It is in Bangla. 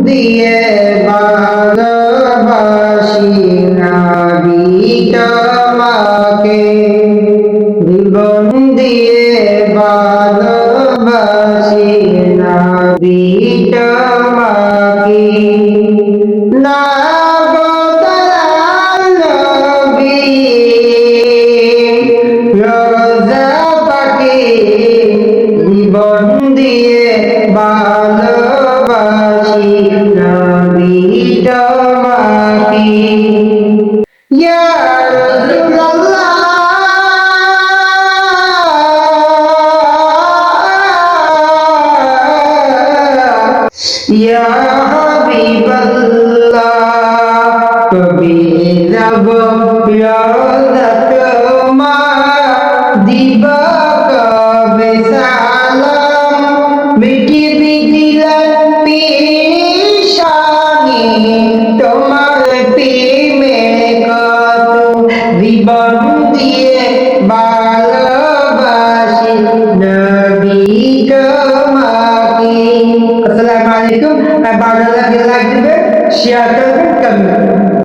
দিয়ে ভালোবাসি নবী তোমাকে, জীবন দিয়ে ভালোবাসি নবী তোমাকে। না গো দয়াল নবী, রোজা পাকে, জীবন দিয়ে ভালোবাসি নবী তোমাকে। ইয়া রাসূলুল্লাহ, ইয়া হাবিবাল্লাহ, কবি যাব রোজা তোমার, দিবা কবে সালাম, মিটি দিলাম পেশানি তোমার প্রেমের কত, জীবন দিয়ে ভালোবাসি নবী তোমাকে। আসসালামু আলাইকুম। ভালো লাগলে লাইক দিবেন, শেয়ার করবেন, কমেন্ট